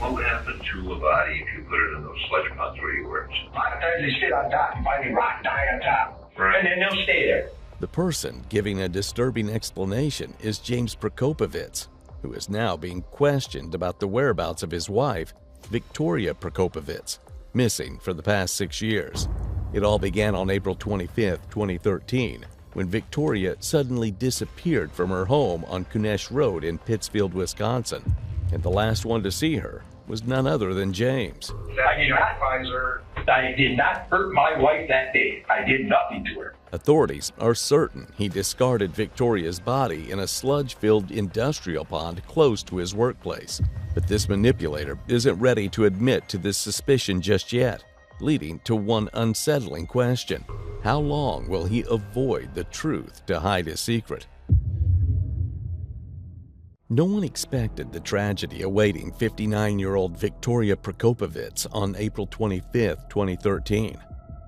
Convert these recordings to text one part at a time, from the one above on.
What would happen to a body if you put it in those sludge ponds where you worked? A lot of times they sit on top and finally rot, die on top. Right. And then they'll stay there. The person giving a disturbing explanation is James Prokopovits, who is now being questioned about the whereabouts of his wife, Victoria Prokopovits, missing for the past 6 years. It all began on April 25, 2013, when Victoria suddenly disappeared from her home on Kunesh Road in Pittsfield, Wisconsin. And the last one to see her was none other than James. I did not find her. I did not hurt my wife that day. I did nothing to her. Authorities are certain he discarded Victoria's body in a sludge-filled industrial pond close to his workplace. But this manipulator isn't ready to admit to this suspicion just yet, leading to one unsettling question. How long will he avoid the truth to hide his secret? No one expected the tragedy awaiting 59-year-old Victoria Prokopovits on April 25, 2013.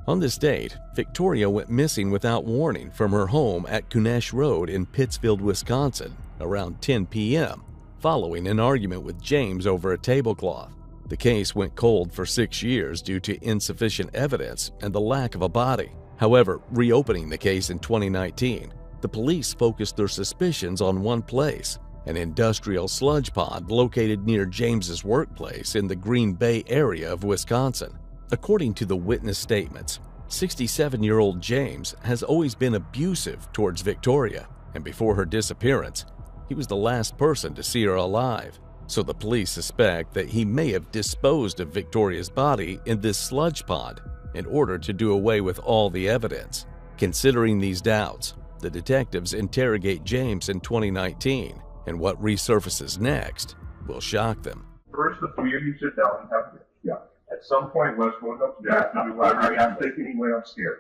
On this date, Victoria went missing without warning from her home at Kunesh Road in Pittsfield, Wisconsin, around 10 p.m., following an argument with James over a tablecloth. The case went cold for 6 years due to insufficient evidence and the lack of a body. However, reopening the case in 2019, the police focused their suspicions on one place, an industrial sludge pond located near James's workplace in the Green Bay area of Wisconsin. According to the witness statements, 67-year-old James has always been abusive towards Victoria, and before her disappearance, he was the last person to see her alive. So the police suspect that he may have disposed of Victoria's body in this sludge pond in order to do away with all the evidence. Considering these doubts, the detectives interrogate James in 2019, and what resurfaces next will shock them. First, the three of you sit down and have dinner. Yeah. At some point, Wes went upstairs. I'm thinking he went upstairs.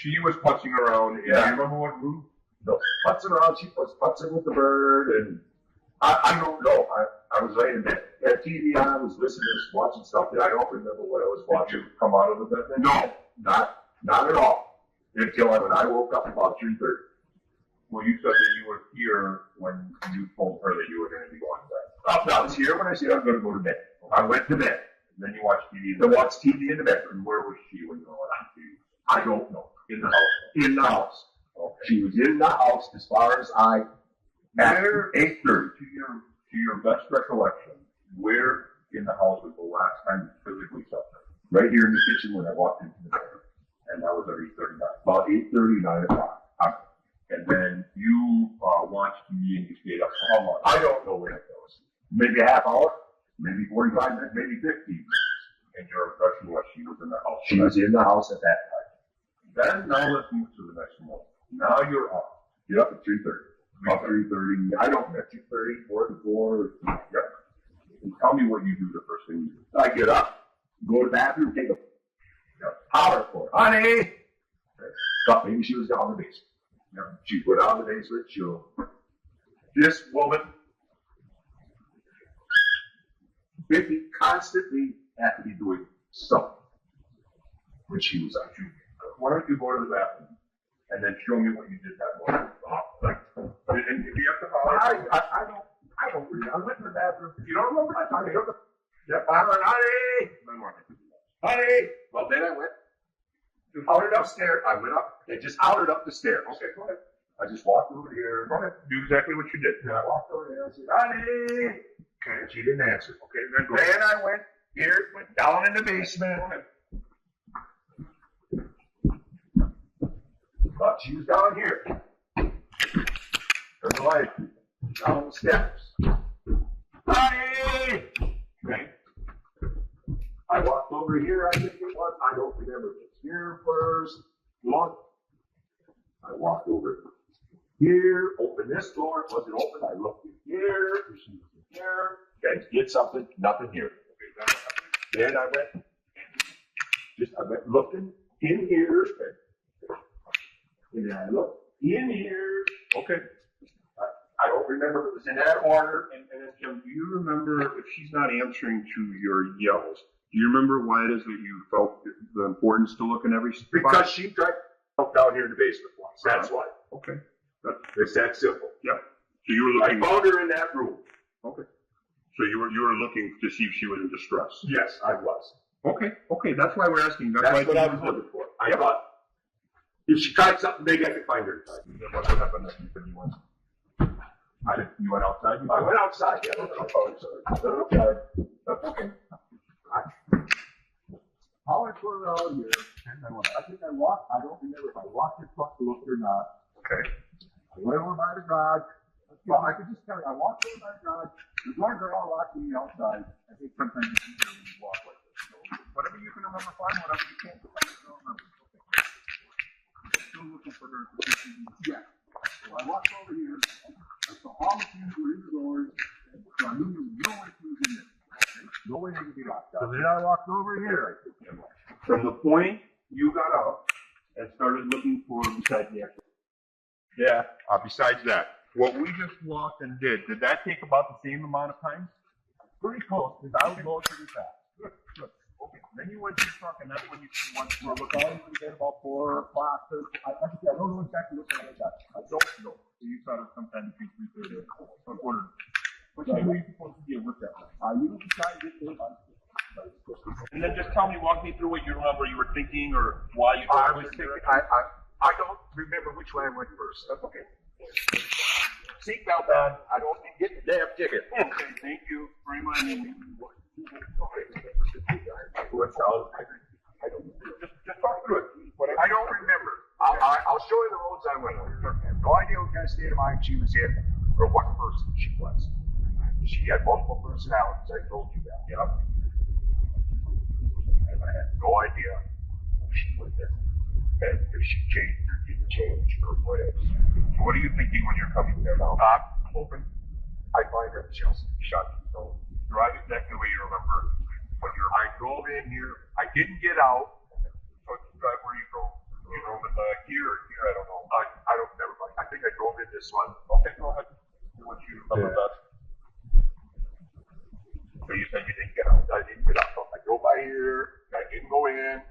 She was putzing around. Do you remember what room? No, putzing around. She was putzing with the bird, and I don't know. I was laying in bed. Had TV on. I was listening, watching stuff that I don't remember what I was watching come out of the bed. No, not at all. Until when I woke up about 3:30. Well, you said that you were here when you told her that you were going to be going to bed. I was here when I said I was going to go to bed. I went to bed. And then you watched TV. I watched TV in the bedroom. Where was she when you went on TV? I don't know. In the house. In the house. Okay. She was in the house as far as after 8:30. To your best recollection, where in the house was the last time you physically saw her? Right here in the kitchen when I walked into the bedroom. And that was at 8:39. About 8:30, 9 o'clock. And then you watched me and you stayed up for how long? I don't know where it goes. Maybe a half hour, maybe 45 minutes, maybe 15 minutes. And your impression was she was in the house? She was in the house at that time. Then now let's move to the next one. Now you're up. Get up at 3:30. About 3:30. I don't know, 2:30, 4 to 4. Yep. And tell me what you do the first thing you do. I get up, go to the bathroom, take a holler for her. Honey! Thought maybe she was down in the basement. She put down the basement. This woman, Vicky, constantly had to be doing something when she was out. Why don't you go to the bathroom and then show me what you did that morning? And if you have to holler, I don't really. I went to the bathroom. You don't remember? I told you. Yep. I went, honey. Well, then I went. Hollered upstairs. I went up and just hollered up the stairs. Okay, go ahead. I just walked over here. Go ahead. Do exactly what you did. And I walked over here and said, honey. Okay. And she didn't answer. Okay, then go ahead. Then I went here, went down in the basement. Go ahead. But she was down here. Turn the light. Down the steps. Honey! Okay. I walked over here, I think it was. I don't remember if it's here first. Look. I walked over here, opened this door. It wasn't open. I looked in here. Here. Okay, get something. Nothing here. Then I went looking in here. And then I looked in here. Okay. I don't remember if it was in that order. And then, Jim, do you remember if she's not answering to your yells? Do you remember why it is that you felt the importance to look in every spot? Because she tried to come down here in the basement once. That's why. Okay. It's that simple. Yep. So you were looking. I found her in that room. Okay. So you were looking to see if she was in distress. Yes, I was. Okay, that's why we're asking. That's what I was looking for. I thought, if she tried something big, I could find her. What happened? You went outside? I went outside, yeah. Okay. That's okay. How I put it out here, I think I walked, I don't remember if I walked across the look or not. Okay. I went over by the garage. Well, I could just tell you, I walked over by the garage. There's one girl watching me outside. I think sometimes you can hear me walk like this. So whatever you can remember, fine. Whatever you can't remember. Okay. I'm still looking for her. Yeah. So I walked over here. I saw all the things were in the doors. So I knew there was no way she was in there. Okay? No way they could be locked out. So then I walked over here. From the point you got out and started looking for beside the exit. Yeah. Besides that, what we just walked and did that take about the same amount of time? Pretty close, because I was going pretty fast. Good. Okay. Then you went to the truck, and that's when you went to look out again about 4 o'clock. I don't know exactly what time I got. I don't know. So you thought it was sometime between 3:30 and 4:30. What time were you supposed to be at work that night? You decided to get And then just walk me through what you remember you were thinking or why you. I was thinking. I don't remember which way I went first. That's okay. Seatbelt on. I don't need to get the damn ticket. Okay, thank you for reminding me. Just talk through it. I don't remember. I'll show you the roads I went on. I have no idea what kind of state of mind she was in or what person she was. She had multiple personalities. I told you that. Yep. And I had no idea who she was in. And if she changed or didn't change or whatever. What are you thinking when you're coming there now? I'm hoping I find her just shut. So drive exactly the way you remember. I drove in here. I didn't get out. So drive where you drove. You drove in here or here. I don't know. I don't never mind. I think I drove in this one. Okay, go ahead. Do what you remember best. So you said you didn't get out. I didn't get out. I drove by here. I didn't go in.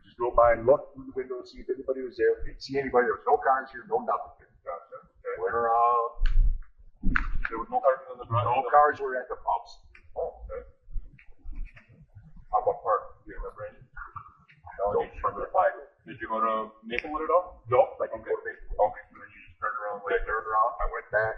Just go by and look through the window and see if anybody was there. Didn't see anybody. There was no cars here. No nothing. Okay. Went around. There was no cars on the drive. No cars were at the pumps. Oh, okay. How about park? Do you remember any? No, did you go to Maplewood at all? No, I didn't go to Maplewood. Okay, so then you just turned around. I turned around. I went back.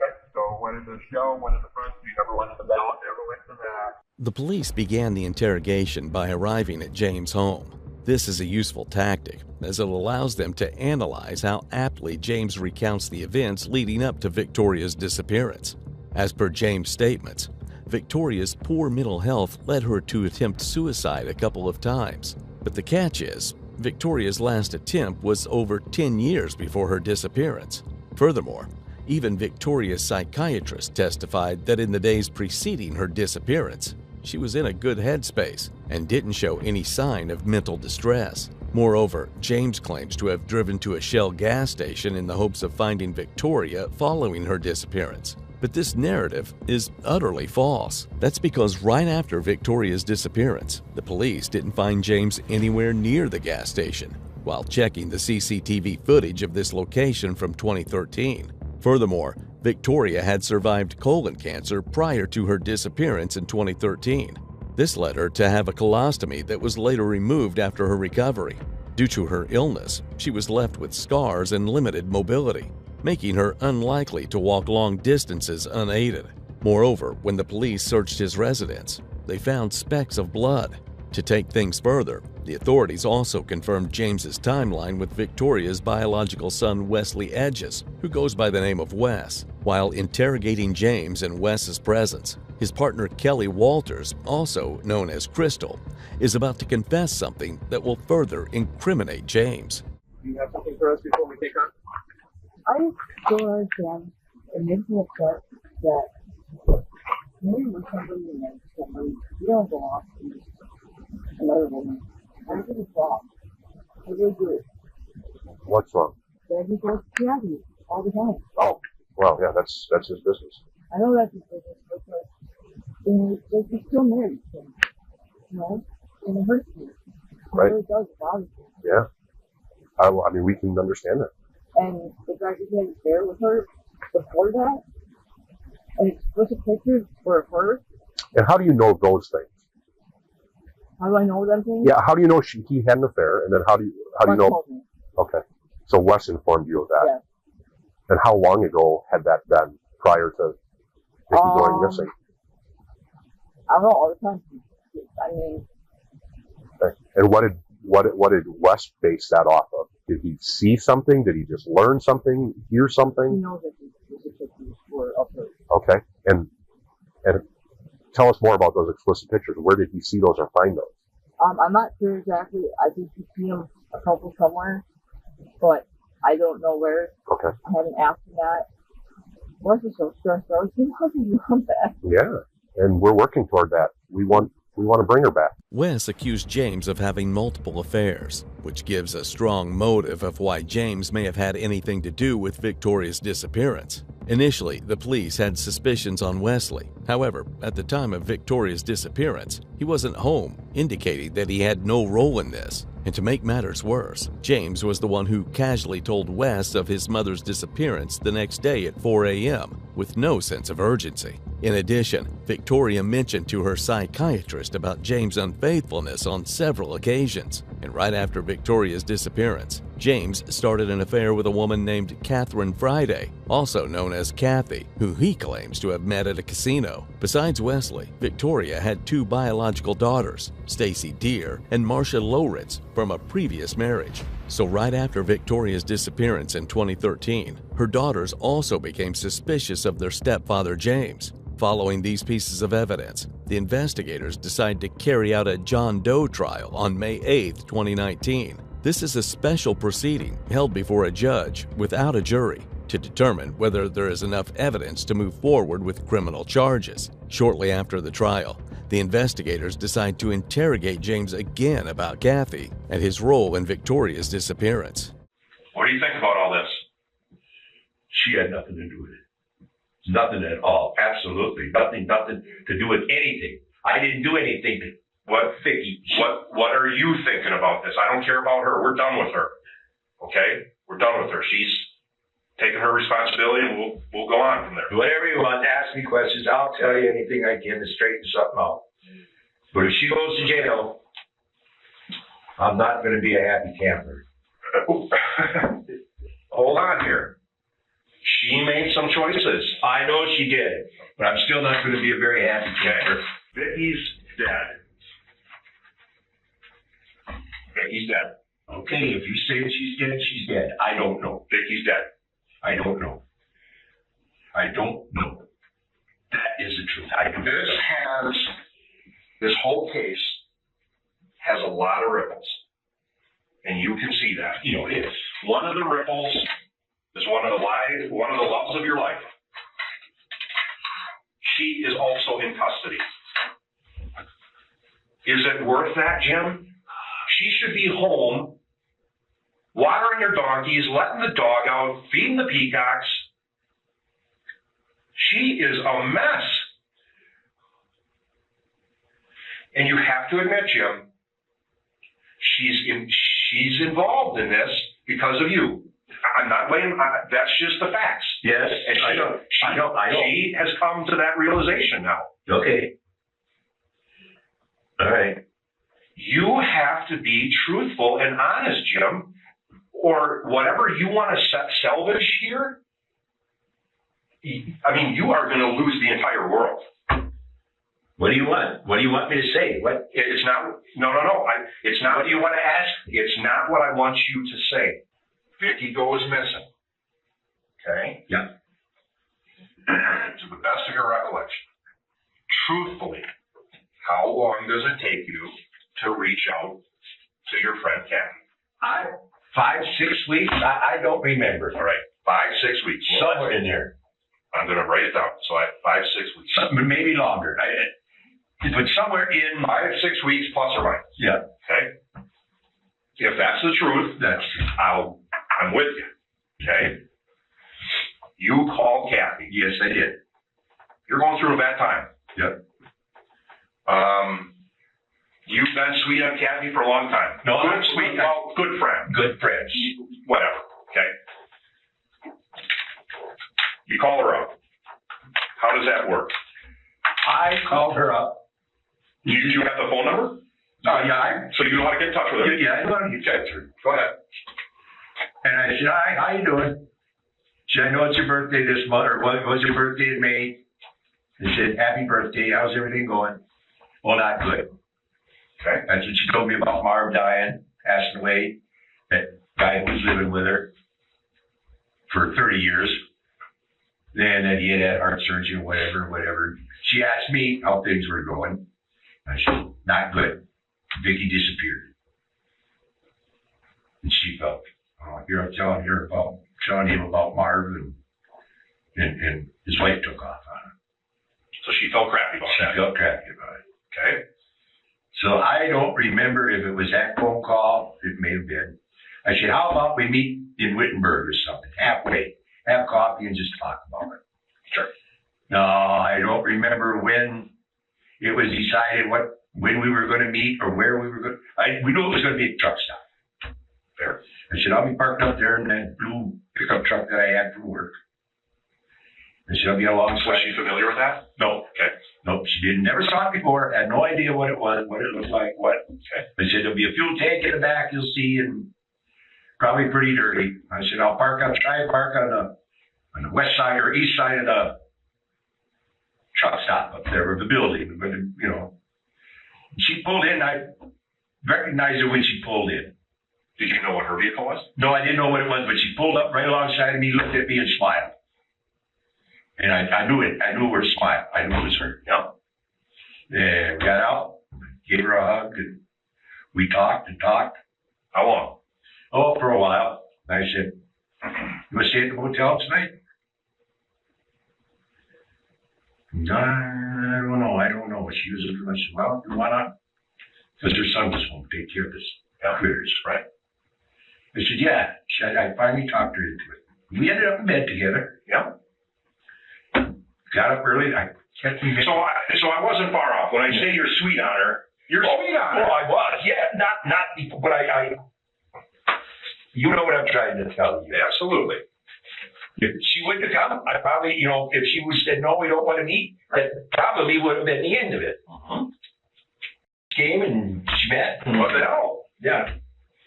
Okay, so went in the shell, went in the front. You never went in the back. No, never went in the back. The police began the interrogation by arriving at James' home. This is a useful tactic, as it allows them to analyze how aptly James recounts the events leading up to Victoria's disappearance. As per James' statements, Victoria's poor mental health led her to attempt suicide a couple of times. But the catch is, Victoria's last attempt was over 10 years before her disappearance. Furthermore, even Victoria's psychiatrist testified that in the days preceding her disappearance, she was in a good headspace and didn't show any sign of mental distress. Moreover, James claims to have driven to a Shell gas station in the hopes of finding Victoria following her disappearance. But this narrative is utterly false. That's because right after Victoria's disappearance, the police didn't find James anywhere near the gas station, while checking the CCTV footage of this location from 2013. Furthermore, Victoria had survived colon cancer prior to her disappearance in 2013. This led her to have a colostomy that was later removed after her recovery. Due to her illness, she was left with scars and limited mobility, making her unlikely to walk long distances unaided. Moreover, when the police searched his residence, they found specks of blood. To take things further, the authorities also confirmed James's timeline with Victoria's biological son Wesley Edges, who goes by the name of Wes. While interrogating James in Wes's presence, his partner Kelly Walters, also known as Crystal, is about to confess something that will further incriminate James. Do you have something for us before we take on? I still understand. It makes me upset that maybe when somebody makes somebody, you don't go off and just another woman. I think it's wrong. I really do. What's wrong? That he goes to Kathy all the time. Oh, well, yeah, that's his business. I know that's his business, but he's still married to him, you know, and it hurts me. It Right. really does, obviously. Yeah. I mean, we can understand that. And the fact that he had an affair with her before that, And explicit pictures were her. And how do you know those things? How do I know them things? Yeah, how do you know he had an affair? And then how do you Wes know? told me. Okay, so Wes informed you of that. Yes. And how long ago had that been prior to Vicky going missing? I don't know, all the time. I mean, Okay. And what did Wes base that off of? Did he see something? Did he just learn something? Hear he something? knows that the pictures were of her. Okay, and tell us more about those explicit pictures. Where did he see those or find those? I'm not sure exactly. I think you see them a couple somewhere, but I don't know where. Okay. I haven't asked him that. Wes is so stressed out. He doesn't want that. Yeah, and we're working toward that. We want to bring her back. Wes accused James of having multiple affairs, which gives a strong motive of why James may have had anything to do with Victoria's disappearance. Initially, the police had suspicions on Wesley. However, at the time of Victoria's disappearance, he wasn't home, indicating that he had no role in this. And to make matters worse, James was the one who casually told Wes of his mother's disappearance the next day at 4 a.m. with no sense of urgency. In addition, Victoria mentioned to her psychiatrist about James' unfaithfulness on several occasions. And right after Victoria's disappearance, James started an affair with a woman named Catherine Friday, also known as Kathy, who he claims to have met at a casino. Besides Wesley, Victoria had two biological daughters, Stacy Deere and Marcia Loritz, from a previous marriage. So right after Victoria's disappearance in 2013, her daughters also became suspicious of their stepfather James. Following these pieces of evidence, the investigators decided to carry out a John Doe trial on May 8, 2019. This is a special proceeding held before a judge without a jury to determine whether there is enough evidence to move forward with criminal charges. Shortly after the trial, the investigators decide to interrogate James again about Kathy and his role in Victoria's disappearance. What do you think about all this? She had nothing to do with it. Nothing at all. Absolutely. Nothing to do with anything. I didn't do anything to Vicky. What are you thinking about this? I don't care about her. We're done with her. Okay? We're done with her. She's taken her responsibility, and we'll go on from there. Whatever you want, ask me questions. I'll tell you anything I can to straighten something out. But if she goes to jail, I'm not going to be a happy camper. Hold on here. She made some choices. I know she did, but I'm still not going to be a very happy camper. Vicky's dead. Vicky's dead. Okay, if you say she's dead, she's dead. I don't know. Vicky's dead. I don't know. I don't know. That is the truth. I don't know. This whole case has a lot of ripples. And you can see that. You know, it is. One of the ripples is one of the loves of your life. She is also in custody. Is it worth that, Jim? She should be home, watering her donkeys, letting the dog out, feeding the peacocks. She is a mess. And you have to admit, Jim, she's involved in this because of you. I'm not blaming. That's just the facts. Yes, And I know. she has come to that realization now. Okay. All right. You have to be truthful and honest, Jim, or whatever you want to salvage here. I mean, you are going to lose the entire world. What do you want? What do you want me to say? What? It's not. No. It's not what you want to ask. It's not what I want you to say. Vicky goes missing. Okay? Yeah. To the best of your recollection, truthfully, how long does it take you to reach out to your friend Kathy? 5, 6 weeks? I don't remember. All right, 5, 6 weeks. Somewhere in there. I'm going to write it down. So 5, 6 weeks. Maybe longer. But somewhere in 5, 6 weeks plus or minus. Yeah. Okay? If that's the truth, That's I'm with you. Okay? You called Kathy. yes, I did. You're going through a bad time. Yep. You've been sweet on Kathy for a long time. No, good, sweet, well, good friend. Good friends. Whatever. Okay? You call her up. How does that work? I called her up. Do you have the phone number? Yeah, So you know how to get in touch with her? I know how to get to her. Go ahead. And I said, hi, how you doing? She said, I know it's your birthday this month, or what was your birthday in May? I said, happy birthday. How's everything going? Well, not good. Okay. That's what she told me about Marv dying, passing away. That guy who was living with her for 30 years. Then that he had heart surgery or whatever. She asked me how things were going. I said, not good. Vicky disappeared. And she felt, oh, here I'm telling him about Marv and his wife took off on him. So she felt crappy about She that. felt crappy about it. Okay. So I don't remember if it was that phone call. It may have been. I said, how about we meet in Wittenberg or something, halfway, have coffee and just talk about it. Sure. No, I don't remember when it was decided when we were going to meet or where we were going. We knew it was going to be a truck stop. Fair. I said, I'll be parked up there in that blue pickup truck that I had for work. I said, I'll be along. Was she familiar with that? No. Okay. Nope, she didn't. Never saw it before. Had no idea what it was, what it looked like, what. Okay. I said, there'll be a fuel tank in the back, you'll see, and probably pretty dirty. I said, I'll try to park on the west side or east side of the truck stop up there, or the building, but, you know. She pulled in. I recognized her when she pulled in. Did you know what her vehicle was? No, I didn't know what it was, but she pulled up right alongside of me, looked at me, and smiled. And I knew it. I knew her smile. I knew it was her. Yeah. And we got out, gave her a hug, and we talked and talked. How long? Oh, for a while. I said, you want to stay at the motel tonight? I don't know. She was I said, well, why not? Because her son was home, take care of this critters, right? I said, yeah. I finally talked her into it. We ended up in bed together. Yeah. Got up early. I kept me. So I wasn't far off. When I say you're sweet on her, you're sweet on her. Oh, I was. Yeah, not, but I you know what I'm trying to tell you. Absolutely. If she wouldn't have come, I probably, if she would have said, no, we don't want to meet, that probably would have been the end of it. Came and she met. What the hell? Yeah.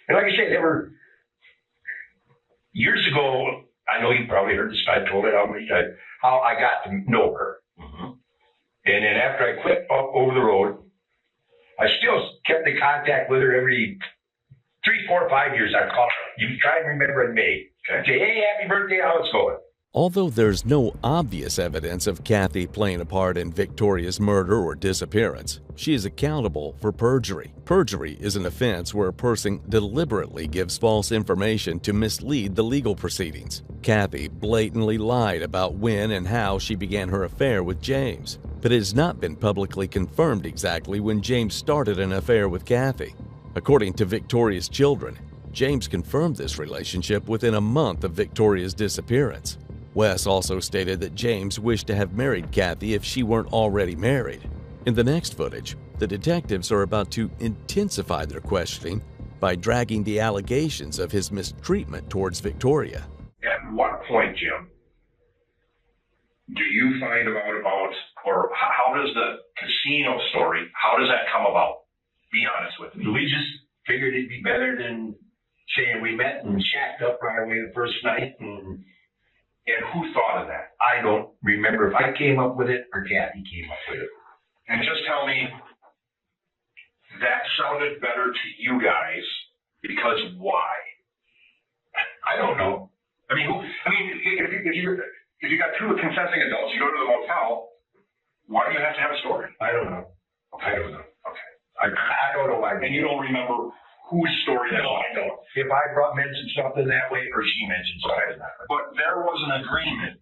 And like I said, there were, years ago, I know you probably heard this, I told it how I got to know her. And then after I quit up over the road, I still kept in contact with her every 3, 4, 5 years. I call her. You try and remember in May. Okay, hey, happy birthday, how it's going? Although there's no obvious evidence of Kathy playing a part in Victoria's murder or disappearance, she is accountable for perjury. Perjury is an offense where a person deliberately gives false information to mislead the legal proceedings. Kathy blatantly lied about when and how she began her affair with James, but it has not been publicly confirmed exactly when James started an affair with Kathy. According to Victoria's children, James confirmed this relationship within a month of Victoria's disappearance. Wes also stated that James wished to have married Kathy if she weren't already married. In the next footage, the detectives are about to intensify their questioning by dragging the allegations of his mistreatment towards Victoria. At what point, Jim, do you find out or how does the casino story, how does that come about? Be honest with me. We just figured it'd be better than saying we met and shacked up right away the first night. And who thought of that? I don't remember if I came up with it or Kathy came up with it. And just tell me, that sounded better to you guys because why? I don't know. If you got two consenting adults, you go to the motel, why do you have to have a story? I don't know. I don't know. Okay. I don't know why. And you don't remember whose story that was? I don't. If I mentioned something that way or she mentioned something that way. But there was an agreement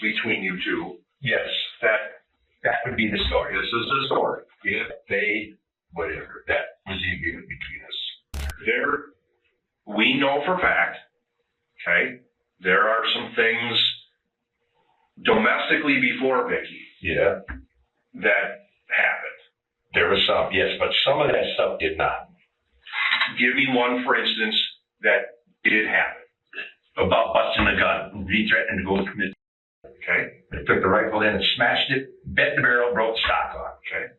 between you two. Yes. That would be the story. This is the story. If they, whatever, that was the agreement between us. We know for a fact, okay, there are some things domestically before Vicky. Yeah. That happened. There was some, yes, but some of that stuff did not. Give me one, for instance, that did happen. About busting a gun, he threatened to go commit. Okay. They took the rifle in and smashed it, bent the barrel, broke the stock off. Okay.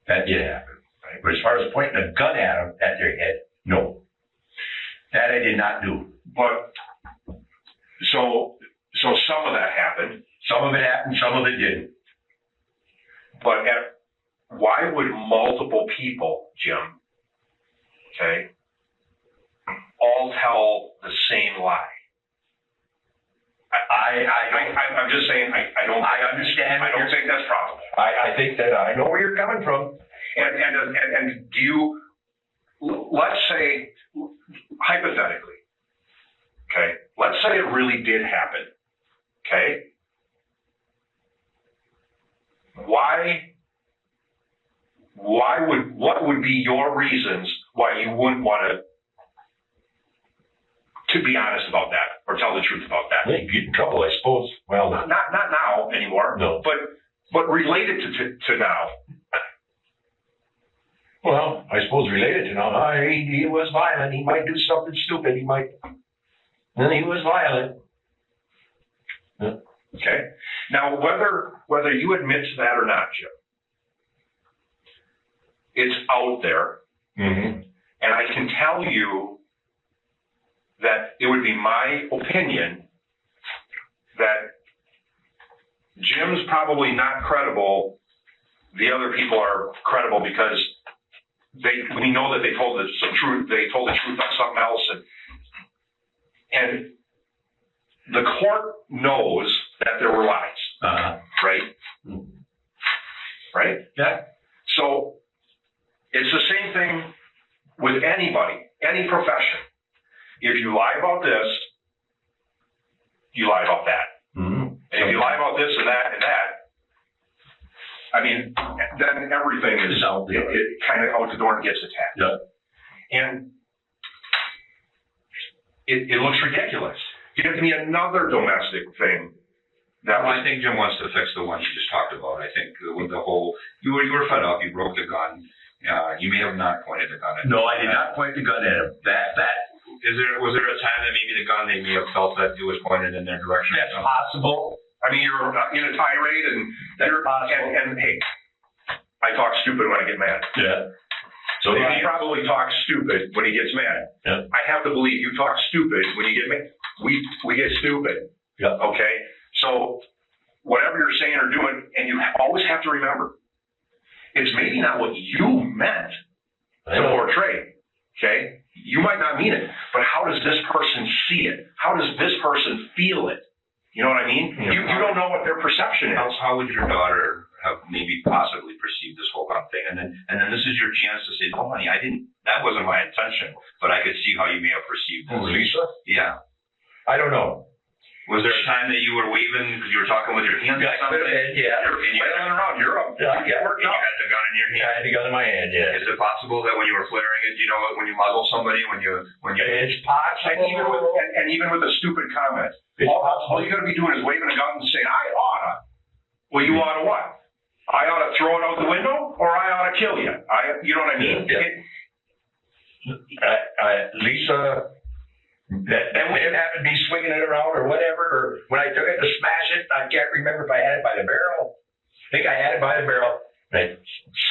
That did happen. Right? But as far as pointing a gun at them, at their head, no. That I did not do. But, so some of that happened. Some of it happened, some of it didn't. But why would multiple people, Jim, okay, all tell the same lie? I'm just saying, I understand. I don't think that's probable. I think that I know where you're coming from. And do you, let's say, hypothetically, okay, let's say it really did happen, okay? What would be your reasons why you wouldn't want to be honest about that or tell the truth about that? You get in trouble, I suppose. Well, Not now anymore. No. But related to now. well, I suppose related to now. He was violent. He might do something stupid. He was violent. Okay. Now, whether you admit to that or not, Jim, it's out there, Mm-hmm. and I can tell you that it would be my opinion that Jim's probably not credible. The other people are credible because we know that they told some truth. They told the truth on something else, and the court knows that there were lies, right? Right? Yeah. So it's the same thing with anybody, any profession. If you lie about this, you lie about that. Mm-hmm. And if you lie about this and that and that, I mean, then everything is out there. It kind of out the door and gets attacked. Yeah. And it looks ridiculous. Give me another domestic thing. I think Jim wants to fix the one you just talked about. I think with the whole, you were fed up, you broke the gun. You may have not pointed the gun at him. No, I did not point the gun at him. Was there a time that maybe the gun, they may have felt that it was pointed in their direction? That's possible. I mean, you're in a tirade and hey, I talk stupid when I get mad. Yeah. So he probably talks stupid when he gets mad. Yeah. I have to believe you talk stupid when you get mad. We get stupid. Yeah. Okay. So whatever you're saying or doing, and you always have to remember, it's maybe not what you meant to portray. Okay. You might not mean it, but how does this person see it? How does this person feel it? You know what I mean? Yeah. You don't know what their perception is. How would your daughter have maybe possibly perceived this whole gun thing? And then this is your chance to say, "Oh, honey, that wasn't my intention, but I could see how you may have perceived this." Lisa? Yeah. I don't know. Was there a time that you were waving because you were talking with your hands or something? Yeah. And you had around Europe. Yeah. You had the gun in your hand. I had the gun in my hand, yeah. Is it possible that when you were flaring it, when you muzzle somebody, when you It's possible. And even with a stupid comment, all you got to be doing is waving a gun and saying, "I oughta." Well, you oughta what? I oughta throw it out the window, or I oughta kill you. You know what I mean? Yeah. Lisa, that may have happened to be swinging it around or whatever, or when I took it to smash it, I can't remember if I had it by the barrel. I think I had it by the barrel. I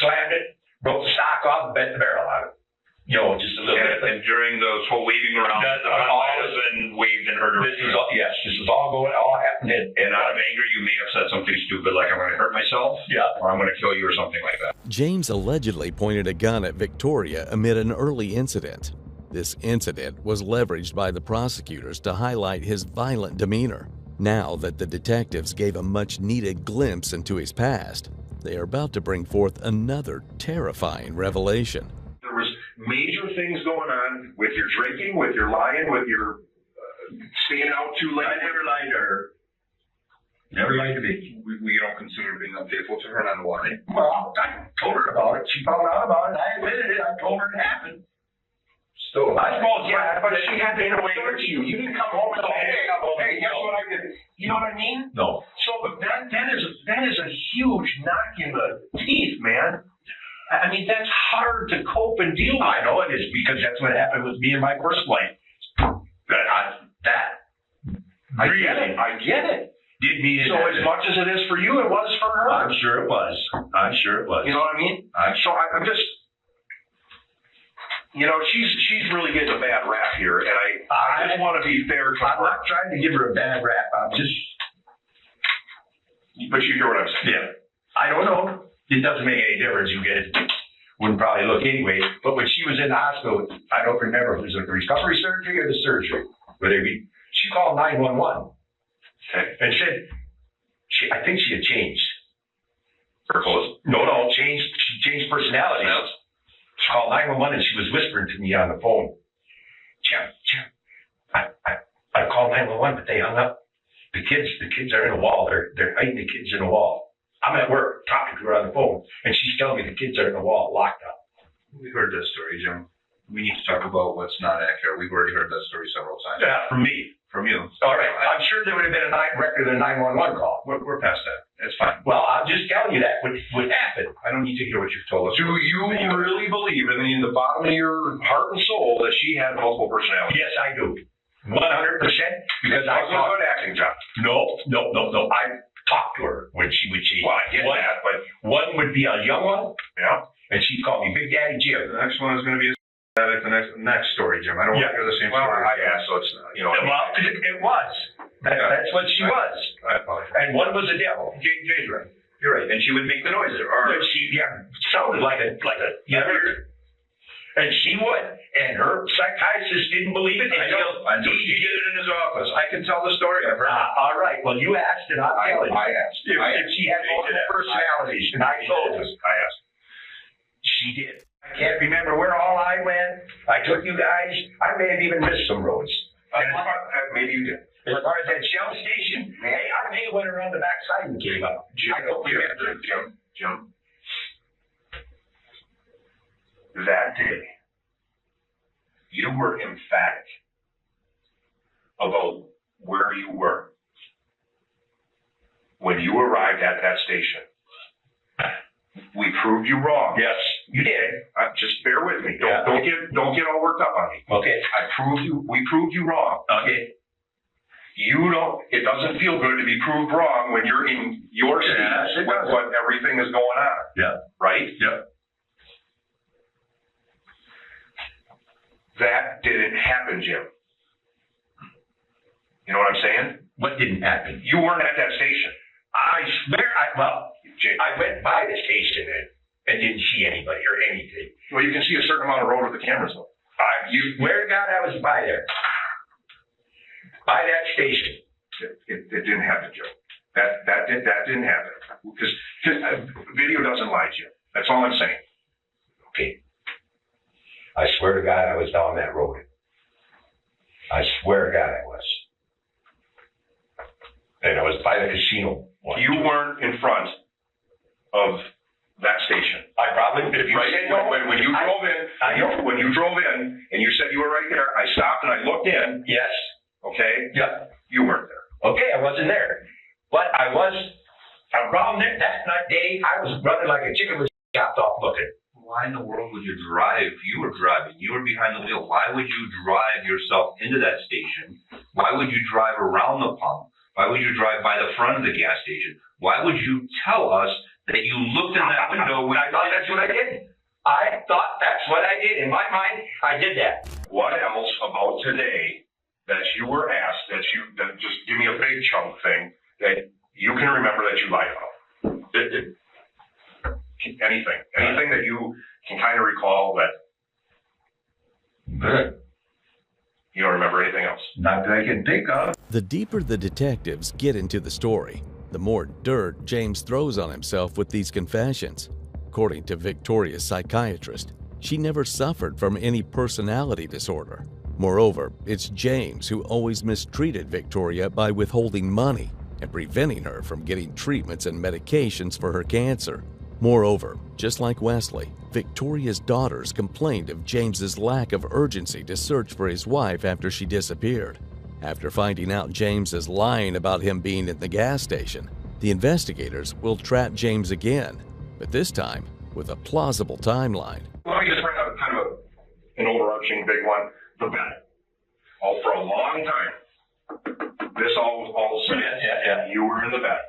slammed it, broke the stock off, and bent the barrel out of it. Just a little bit. And during those whole waving around, all has been waved and heard. This is all happening. And out of anger, you may have said something stupid like, "I'm going to hurt myself," or "I'm going to kill you," or something like that. James allegedly pointed a gun at Victoria amid an early incident. This incident was leveraged by the prosecutors to highlight his violent demeanor. Now that the detectives gave a much-needed glimpse into his past, they are about to bring forth another terrifying revelation. There was major things going on with your drinking, with your lying, with your staying out too late. I never lied to her. Never lied to me. We don't consider being unfaithful to her, none why. Well, I told her about it. She found out about it. I admitted it. I told her it happened. So I suppose, yeah, but she had to search you. You didn't come home and say, "Hey, guess what I did?" You know what I mean? No. So that is a huge knock in the teeth, man. I mean, that's hard to cope and deal with. I know it is, because that's what happened with me and my first life. I get it. did mean it. So as much as it is for you, it was for her. I'm sure it was. I'm sure it was. You know what I mean? So I'm just, you know, she's really getting a bad rap here, and I just want to be fair to I'm her. not trying to give her a bad rap. I'm just, But you hear what I'm saying? yeah. I don't know. It doesn't make any difference. You get it. Wouldn't probably look anyway. But when she was in the hospital, I don't remember if it was the recovery surgery or the surgery. But she called 911 and said, I think she had changed. She changed personality. She called 911 and she was whispering to me on the phone. Jim, I called 911, but they hung up. The kids are in a wall. They're hiding the kids in a wall. I'm at work talking to her on the phone, and she's telling me the kids are in the wall, locked up. We heard that story, Jim. We need to talk about what's not accurate. We've already heard that story several times. Yeah, from me. From you. All right. I'm sure there would have been a record of a 911 call. We're past that. It's fine. Well, I'm just telling you that would happen. I don't need to hear what you've told us. Do you really believe, in the bottom of your heart and soul, that she had multiple personalities? Yes, I do. 100%. Because That was a good acting job. No. I talked to her when she would change. Well, I get that, but one would be a young one, yeah. and she'd call me Big Daddy Jim. The next one is going to be the next story, Jim. I don't want to hear the same Well, story. I asked, so it's, you know. Well, it was. That's what she was. I apologize. And one was a devil. Jay's right. You're right. And she would make the noises. She sounded like a and she would. And her psychiatrist didn't believe it. I know. He did it in his office. I can tell the story. I've heard it. All right. Well, you asked, and I'll tell it. I asked. If she had multiple personalities, and I told her. I asked. She did. I can't remember where all I went. I took you guys. I may have even missed some roads. Maybe you did. As far as that Shell station, hey, I may have went around the backside and came up. I don't remember. Jim. That day, you were emphatic about where you were when you arrived at that station. We proved you wrong. Yes, you did. Just bear with me. Yeah. Don't get all worked up on me. Okay. We proved you wrong. Okay. It doesn't feel good to be proved wrong when you're in your seat Yes, it with doesn't. what everything is going on. Yeah. Right? Yeah. That didn't happen, Jim. You know what I'm saying? What didn't happen? You weren't at that station. I swear, Jim. I went by the station and didn't see anybody or anything. Well, you can see a certain amount of road with the cameras though. Swear to God, I was by there. By that station. It didn't happen, Jim. That didn't happen. Because video doesn't lie, Jim. That's all I'm saying. Okay. I swear to God, I was down that road. I swear to God, I was. And I was by the casino. You weren't in front of that station. I probably, if you Right. said no, When you drove in, I know. when you drove in and you said you were right there, I stopped and I looked in. Yes. Okay. Yeah. You weren't there. Okay, I wasn't there. But I was around there that day. I was running like a chicken with chopped off looking. Why in the world would you drive? You were driving. You were behind the wheel. Why would you drive yourself into that station? Why would you drive around the pump? Why would you drive by the front of the gas station? Why would you tell us that you looked in that window? I thought that's what I did. I thought that's what I did. In my mind, I did that. What else about today that you were asked that just give me a big chunk thing that you can remember that you lied about? Anything that you can kind of recall that you don't remember anything else? Not that I can think of. The deeper the detectives get into the story, the more dirt James throws on himself with these confessions. According to Victoria's psychiatrist, she never suffered from any personality disorder. Moreover, it's James who always mistreated Victoria by withholding money and preventing her from getting treatments and medications for her cancer. Moreover, just like Wesley, Victoria's daughters complained of James's lack of urgency to search for his wife after she disappeared. After finding out James is lying about him being at the gas station, the investigators will trap James again, but this time with a plausible timeline. Let me just bring up kind of an overarching big one. The bet. Oh, for a long time, this all said, you were in the bed.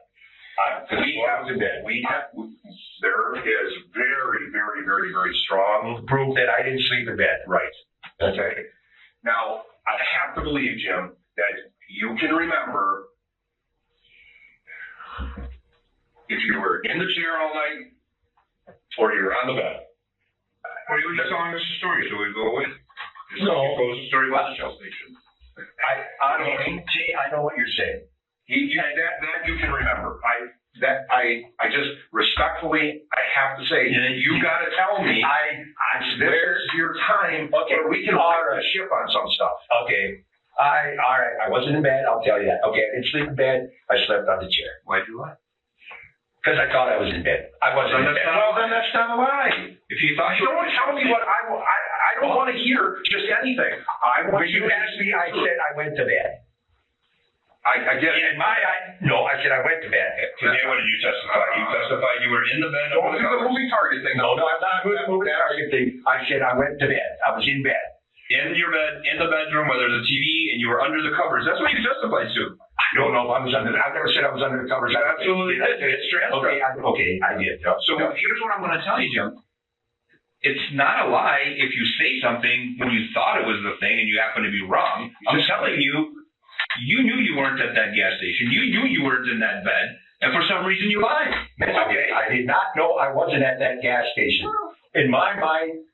There is very, very, very, very strong Proof that I didn't sleep in bed. right. Okay. Now, I have to believe, Jim, that you can remember if you were in the chair all night or you were on the bed. Well, you were just telling us a story, so we go with it. No. You told us a story about the Shell station. I know what you're saying. That you can remember. I just respectfully, I have to say, you got to tell me. I This swear. is your time, where we can right the ship on some stuff. Okay. All right. I wasn't in bed. I'll tell you that. Okay. I didn't sleep in bed. I slept on the chair. Why'd you lie? Because I thought I was in bed. I wasn't in bed. Well, then that's not a lie. If you thought you Don't tell me what I don't want to hear just anything. I want When you asked me, I said I went to bed. I get it. In my eye, no, I said I went to bed. Today, what did you testify? You testified you were in the bed. Don't do the moving target thing. No, I'm not doing the moving target thing. I said I went to bed. I was in bed. In your bed, in the bedroom, where there's a TV, and you were under the covers. That's what you testified to. I don't know if I was under. I've never said I was under the covers. Absolutely. It's transcript. Okay, I did. So here's what I'm going to tell you, Jim. It's not a lie if you say something when you thought it was the thing and you happen to be wrong. I'm telling you, you knew you weren't at that gas station. You knew you weren't in that bed, and for some reason you lied. Okay, I did not know I wasn't at that gas station. In my mind,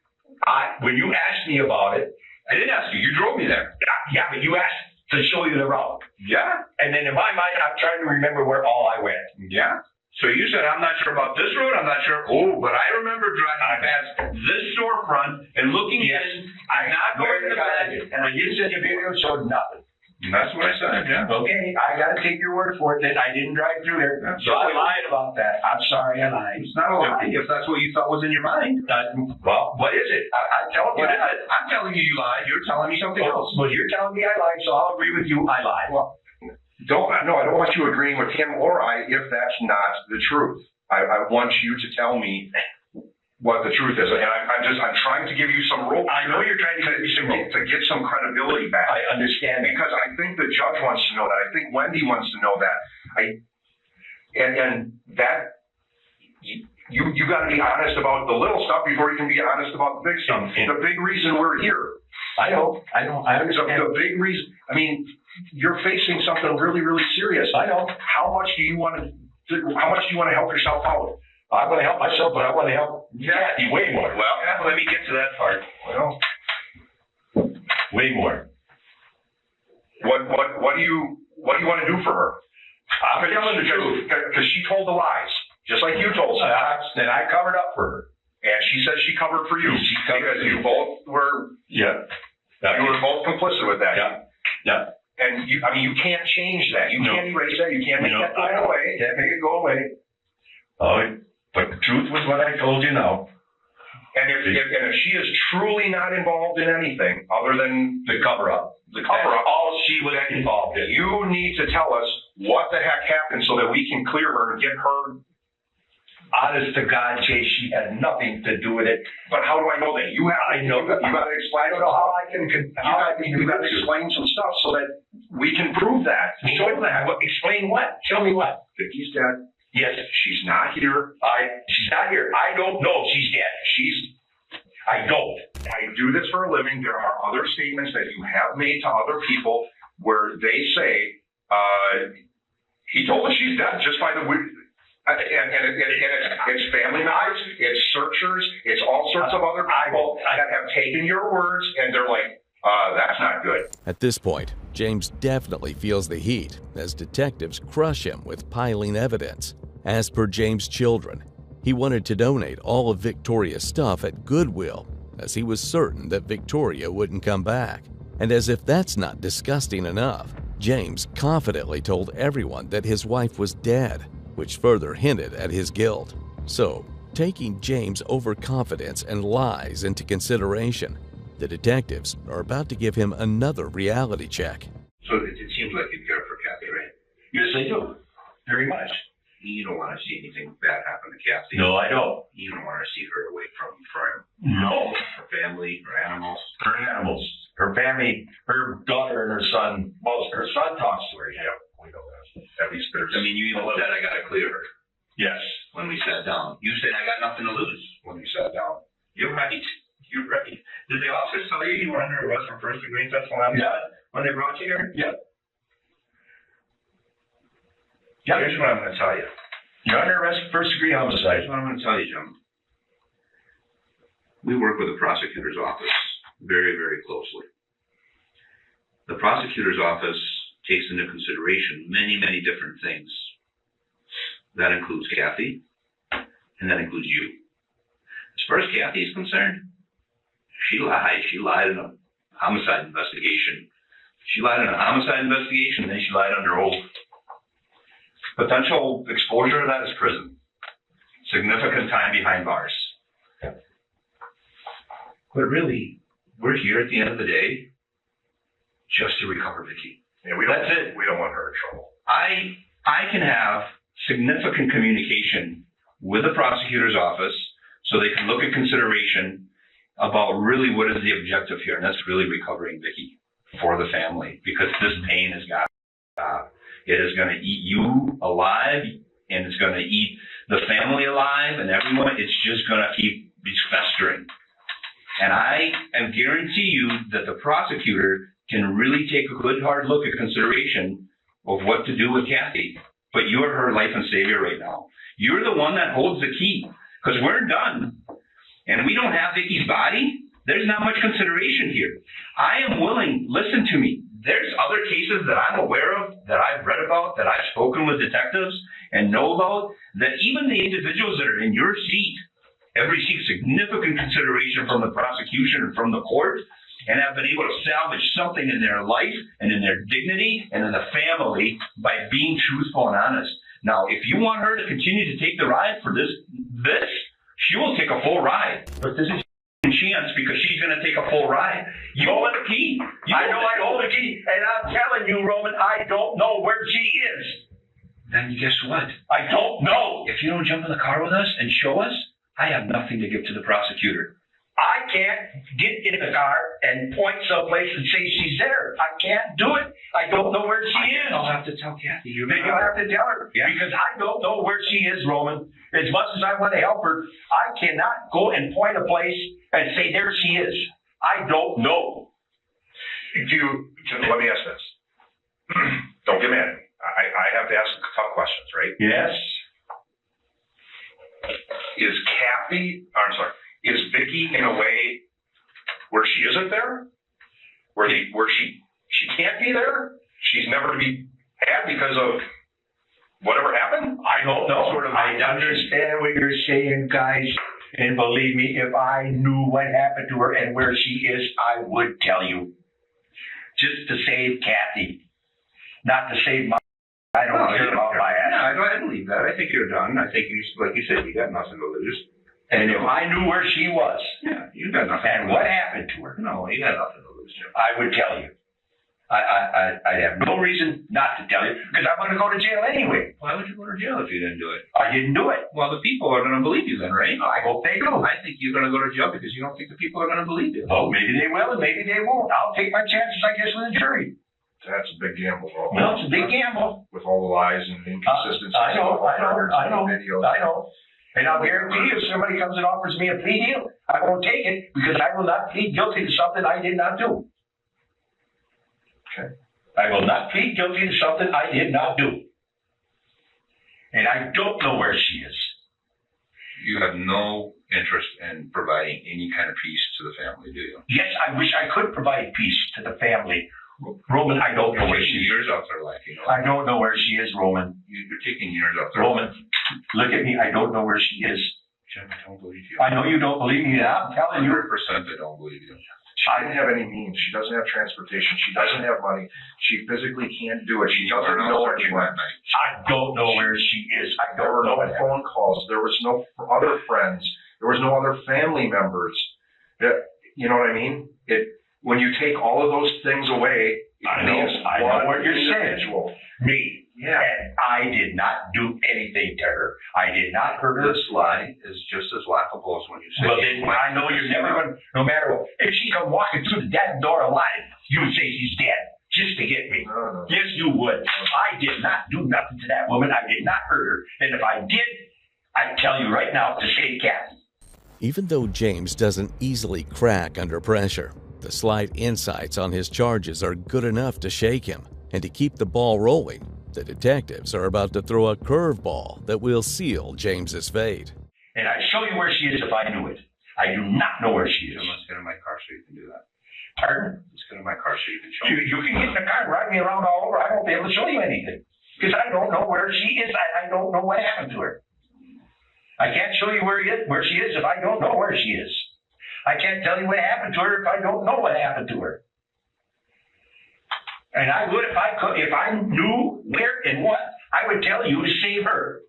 when you asked me about it, I didn't ask you. You drove me there. yeah, but you asked to show you the route. Yeah. And then in my mind, I'm trying to remember where all I went. Yeah. So you said, I'm not sure about this road. I'm not sure. Oh, but I remember driving past this storefront and looking in. I'm not going to the bed. And you said the video showed nothing. And that's what I said, yeah. Okay, I got to take your word for it that I didn't drive through there. So I lied about that. I'm sorry, I lied. It's not a lie if that's what you thought was in your mind. Well, what is it? I'm telling you that. I'm telling you lied. You're telling me something else. Well, you're telling me I lied, so I'll agree with you. I lied. Well, I don't want you agreeing with him or I if that's not the truth. I want you to tell me what the truth is, and I'm trying to give you some rope. I know you're trying to give me some rope to get some credibility back. I understand because I think the judge wants to know that. I think Wendy wants to know that. And that you got to be honest about the little stuff before you can be honest about the big stuff. The big reason we're here. I understand. The big reason. I mean, you're facing something really, really serious. I know. How much do you want to help yourself out? I want to help myself, but I want to help Kathy way more. Well, let me get to that part. Well, way more. What do you want to do for her? I'm telling the truth. Because she told the lies, just like you told us. Then I covered up for her. And she says she covered for you. Because you both were. Yeah. You were both complicit with that. Yeah. And you can't change that. You can't erase that. You can't make that go away. Can't make it go away. Oh, but the truth was what I told you now. And if she is truly not involved in anything other than the cover up, all she was involved in, you need to tell us what the heck happened so that we can clear her and get her. Honest to God, Chase, she had nothing to do with it. But how do I know that? You got to explain. I don't know how I can. You got to explain some stuff so that we can prove that. Show that. Explain what? Tell me what. Vicky's dead. Yes. She's not here. She's not here. I don't know. She's dead. I don't. I do this for a living. There are other statements that you have made to other people where they say, he told us she's dead just by the way. And it's family members, it's searchers, it's all sorts of other people that have taken your words and they're like, that's not good. At this point, James definitely feels the heat as detectives crush him with piling evidence. As per James' children, he wanted to donate all of Victoria's stuff at Goodwill as he was certain that Victoria wouldn't come back. And as if that's not disgusting enough, James confidently told everyone that his wife was dead, which further hinted at his guilt. So, taking James' overconfidence and lies into consideration, the detectives are about to give him another reality check. So it seems like you care for Kathy, right? Yes, I do. Very much. You don't want to see anything bad happen to Kathy. No, I don't. You don't want to see her away from No. her family, her animals. Her animals. Her family, her daughter and her son. Well, her son talks to her. Yeah. I mean, you even said I got to clear her Yes. when we sat down. You said I got nothing to lose when we sat down. You're right. You're right. Did the officers tell you you were under arrest for first degree sexual homicide when they brought you here? Yeah. Here's what I'm going to tell you. You're under arrest for first degree homicide. Here's what I'm going to tell you, Jim. We work with the prosecutor's office very, very closely. The prosecutor's office takes into consideration many, many different things. That includes Kathy, and that includes you. As far as Kathy is concerned, she lied. She lied in a homicide investigation. She lied in a homicide investigation, then she lied under oath. Potential exposure to that is prison. Significant time behind bars. But really, we're here at the end of the day just to recover Vicky. Yeah, That's it. We don't want her in trouble. I can have significant communication with the prosecutor's office so they can look at consideration about really what is the objective here, and that's really recovering Vicky for the family, because this pain has got to stop. It is going to eat you alive, and it's going to eat the family alive, and everyone. It's just going to keep festering. And I am guarantee you that the prosecutor can really take a good hard look at consideration of what to do with Kathy. But you're her life and savior right now. You're the one that holds the key, because we're done. And we don't have Vicky's body. There's not much consideration here. I am willing, listen to me. There's other cases that I'm aware of, that I've read about, that I've spoken with detectives and know about, that even the individuals that are in your seat have received significant consideration from the prosecution and from the court, and have been able to salvage something in their life and in their dignity and in the family by being truthful and honest. Now, if you want her to continue to take the ride for this, she will take a full ride. But this is a chance, because she's going to take a full ride. You hold the key. I know I hold the key. And I'm telling you, Roman, I don't know where she is. Then guess what? I don't know. If you don't jump in the car with us and show us, I have nothing to give to the prosecutor. I can't get in the car and point someplace and say she's there. I can't do it. I don't know where she is. I'll have to tell Kathy. Maybe I'll have to tell her. Yeah. Because I don't know where she is, Roman. As much as I want to help her, I cannot go and point a place and say there she is. I don't know. Let me ask this. Don't get mad at me. I have to ask tough questions, right? Yes. Is Vicky in a way where she isn't there? Where she can't be there? She's never to be had because of whatever happened? I don't know. I understand what you're saying, guys. And believe me, if I knew what happened to her and where she is, I would tell you. Just to save Kathy. Not to save my... I don't care about my ass. No, go ahead and leave that. I think you're done. I think you, like you said, you got nothing to lose. And if I knew where she was, Yeah, you got nothing. and what happened to her, No, you got nothing to lose, Jim. I would tell you. I have no reason not to tell you, because I'm going to go to jail anyway. Why would you go to jail if you didn't do it? I didn't do it. Well, the people are going to believe you then, right? I hope they do. I think you're going to go to jail because you don't think the people are going to believe you. Oh, maybe they will, and maybe they won't. I'll take my chances, I guess, with the jury. That's a big gamble. No, it's a big gamble. With all the lies and inconsistencies. I know. Videos. I know. And I'll guarantee you, if somebody comes and offers me a plea deal, I won't take it, because I will not plead guilty to something I did not do. Okay. I will not plead guilty to something I did not do. And I don't know where she is. You have no interest in providing any kind of peace to the family, do you? Yes, I wish I could provide peace to the family. Roman, I don't know where she is. Years off their life, I don't know where she is, Roman. You're taking years off their Roman, look at me. I don't know where she is. Jim, I don't believe you. I know you don't believe me. I'm telling you. 100% I don't believe you. She doesn't have any means. She doesn't have transportation. She doesn't have money. She physically can't do it. She doesn't know anyone. I don't know where she is. I There don't were know no what phone calls. There was no other friends. There was no other family members. You know what I mean? When you take all of those things away, I know what you're saying. Me. Yeah. And I did not do anything to her. I did not hurt her. This lie is just as laughable as when you say Well, then I know you're never going to, no matter what, if she come walking through the damn door alive, you would say she's dead just to get me. No. Yes, you would. I did not do nothing to that woman. I did not hurt her. And if I did, I tell you right now to save Kathy. Even though James doesn't easily crack under pressure, the slight insights on his charges are good enough to shake him. And to keep the ball rolling, the detectives are about to throw a curveball that will seal James's fate. And I'd show you where she is if I knew it. I do not know where she is. Let's get in my car so you can do that. Pardon? Let's get in my car so you can show me. You can get in the car and ride me around all over. I won't be able to show you anything. Because I don't know where she is. I don't know what happened to her. I can't show you where she is if I don't know where she is. I can't tell you what happened to her if I don't know what happened to her. And I would if I could. If I knew where and what, I would tell you to save her.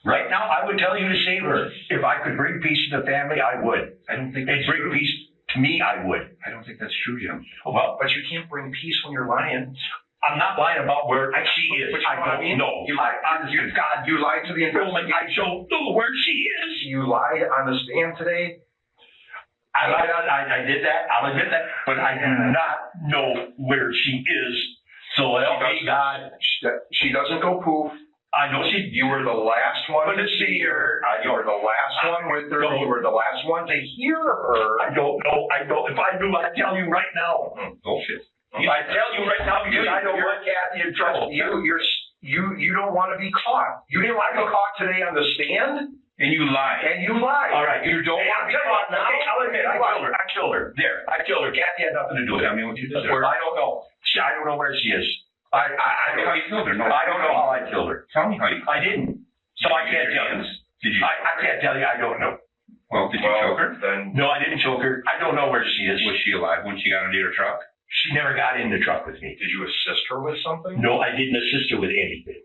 Right now, I would tell you to save her. If I could bring peace to the family, I would. I don't think And that's bring true. peace to me, I would. I don't think that's true, Jim. Well, But you can't bring peace when you're lying. I'm not lying about where she is. But you know what I mean? know. You- Honest to God, You lied to the Roman, investigation. I don't know where she is. You lied on the stand today. I lied on, I did that. I'll admit that. But I do not know where she is. So help me God. She doesn't go poof. I know she. You were the last one to see her. You were the last one with her. You were the last one to hear her. I don't know. I don't. If I knew, I'd tell you right now. Bullshit. I tell you right now because I don't want Kathy in trouble. You don't want to be caught. You didn't want to be caught today on the stand, And you lied. and you lied. All right. You don't want to be caught now. Okay, I'll admit, I killed her. I killed her. There. I killed her. Kathy had nothing to do with it. Tell me what you did. I don't know. I don't know where she is. I Tell me how you killed her. No, I don't know how I killed her. Tell me how you. I didn't. So I can't tell you. Did you? I can't tell you. I don't know. Well, did you choke her? Then No, I didn't choke her. I don't know where she is. Was she alive when she got into your truck? She never got in the truck with me. did you assist her with something? No, I didn't assist her with anything.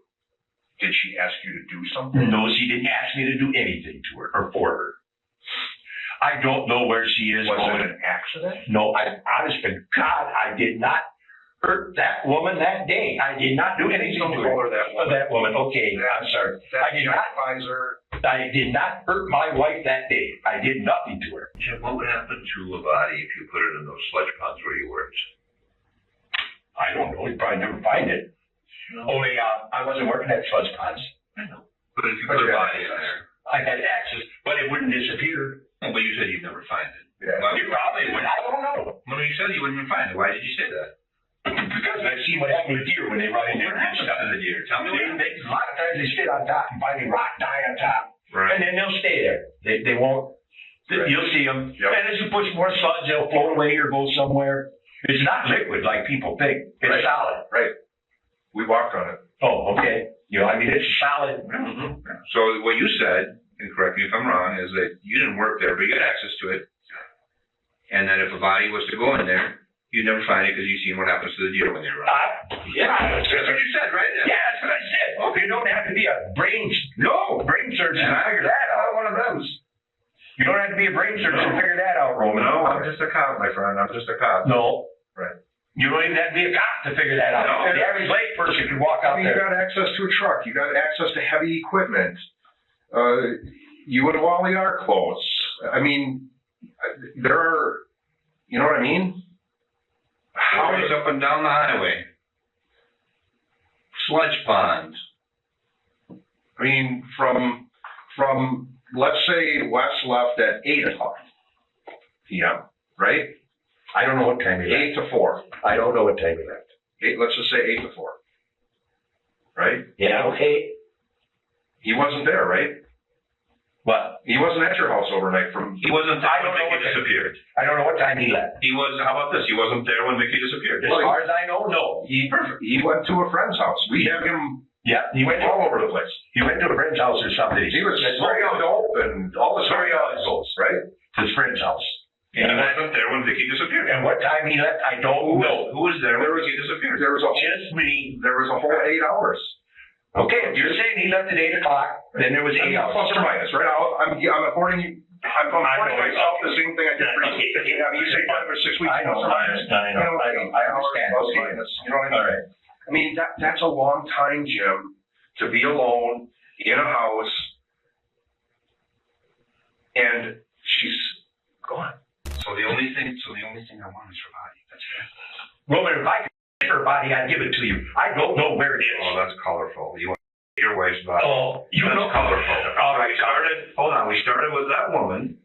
Did she ask you to do something? No, she didn't ask me to do anything to her or for her. I don't know where she is. Was Roman. it an accident? No, honest to God, I did not hurt that woman that day. I did not do anything Don't to call her. her that woman. That woman. Okay, I'm sorry. That I did not. justifies her. I did not hurt my wife that day. I did nothing to her. Jim, what would happen to a body if you put it in those sludge ponds where you worked? I don't know. You'd probably never find it. Only I wasn't working at Sludge Ponds. But if you put a body in there, I had access, but it wouldn't disappear. but you said you'd never find it. Yeah. You probably would. I don't know. Well, you said you wouldn't even find it. Why did you say that? Because I've seen what happens with deer when they run in there. What happens to the deer? Tell me what happened. A lot of times they sit on top and find a rock, die on top. Right. And then they'll stay there. They won't. Right. You'll see them. Yep. And as you push more sludge, they'll float away or go somewhere. It's not liquid like people think. It's Right. solid. Right. We walked on it. Oh, okay. You know, I mean, it's solid. So what you said, and correct me if I'm wrong, is that you didn't work there, but you had access to it. And that if a body was to go in there, you'd never find it because you've seen what happens to the deer when they run. Yeah, that's what you said, right? Yeah, that's what I said. Okay, you don't have to be a brain surgeon to figure that out. One of those. You don't have to be a brain surgeon to figure that out, Roman. No, I'm just a cop, my friend. I'm just a cop. No. Right. You don't even have to be a cop to figure that out. No. The average lay person can walk I out mean, you there. got access to a truck. You got access to heavy equipment. You and Wally are close. I mean, there are, you know what I mean? How is up and down the highway? Sludge ponds. I mean, from let's say Wes left at 8 o'clock p.m., right? I don't know what time he left. 8 to 4. I don't know what time he left. Let's just say 8 to 4. Right? Yeah, okay. He wasn't there, right? What? He wasn't at your house overnight He wasn't there I don't when know Vicky what- disappeared. I don't know what time he left. He was, how about this? He wasn't there when Vicky disappeared. As far as I know, no. He went to a friend's house. We have him Yeah, he went all over the place. He went to a friend's house or something. He was smoking dope and all the Sorry, goes right? to his friend's house. And he wasn't there when Vicky disappeared. And what time he left, I don't know. Who was there when Vicky disappeared? There was a Just me. whole 8 hours. Okay, if you're saying he left at 8 o'clock, then there was 8 hours. Plus or minus, right? I'm affording you. I'm affording myself the same thing I did for you. I mean, you say 5 or 6 weeks. I know, plus or minus. I understand. Plus or minus. You know what I mean? All right. I mean, that's a long time, Jim, to be alone in a house, and she's gone. So the only thing I want is her body. That's it. Roman, if I could get her body, I'd give it to you. I don't know where it is. Oh, that's colorful. You want your wife's body. Oh, you That's know. colorful. All right, Hold on, we started with that woman.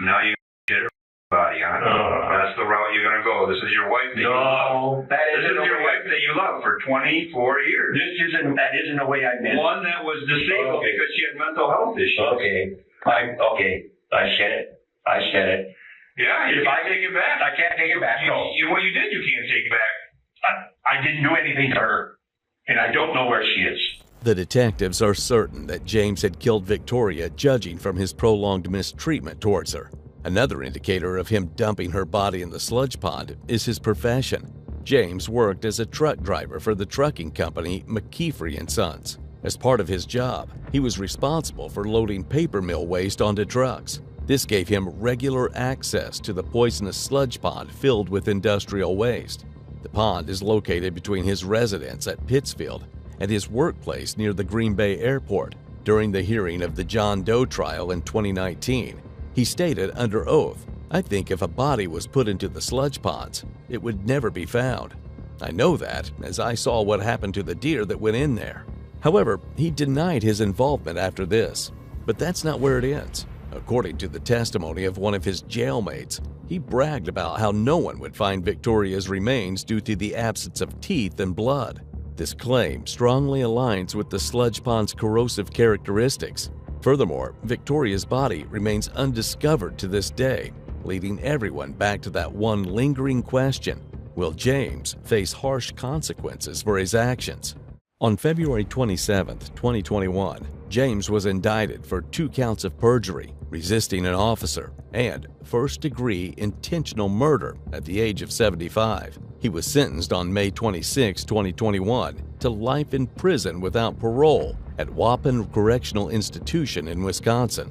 Now you get her body on. That's the route you're gonna go. This is your wife that you love. No, that This isn't is your wife that you love for 24 years. That isn't the way I meant it. One that was disabled Okay. because she had mental health issues. Okay, I said it. Yeah, you If can't take it back. I can't take it back, no. What you did, you can't take it back. I didn't do anything to her, and I don't know where she is. The detectives are certain that James had killed Victoria, judging from his prolonged mistreatment towards her. Another indicator of him dumping her body in the sludge pond is his profession. James worked as a truck driver for the trucking company McKeefery & Sons. As part of his job, he was responsible for loading paper mill waste onto trucks. This gave him regular access to the poisonous sludge pond filled with industrial waste. The pond is located between his residence at Pittsfield and his workplace near the Green Bay Airport. During the hearing of the John Doe trial in 2019, he stated under oath, "I think if a body was put into the sludge ponds, it would never be found. I know that as I saw what happened to the deer that went in there." However, he denied his involvement after this. But that's not where it ends. According to the testimony of one of his jailmates, he bragged about how no one would find Victoria's remains due to the absence of teeth and blood. This claim strongly aligns with the sludge pond's corrosive characteristics. Furthermore, Victoria's body remains undiscovered to this day, leading everyone back to that one lingering question: will James face harsh consequences for his actions? On February 27, 2021, James was indicted for 2 counts of perjury, resisting an officer, and first-degree intentional murder at the age of 75. He was sentenced on May 26, 2021, to life in prison without parole at Waupun Correctional Institution in Wisconsin.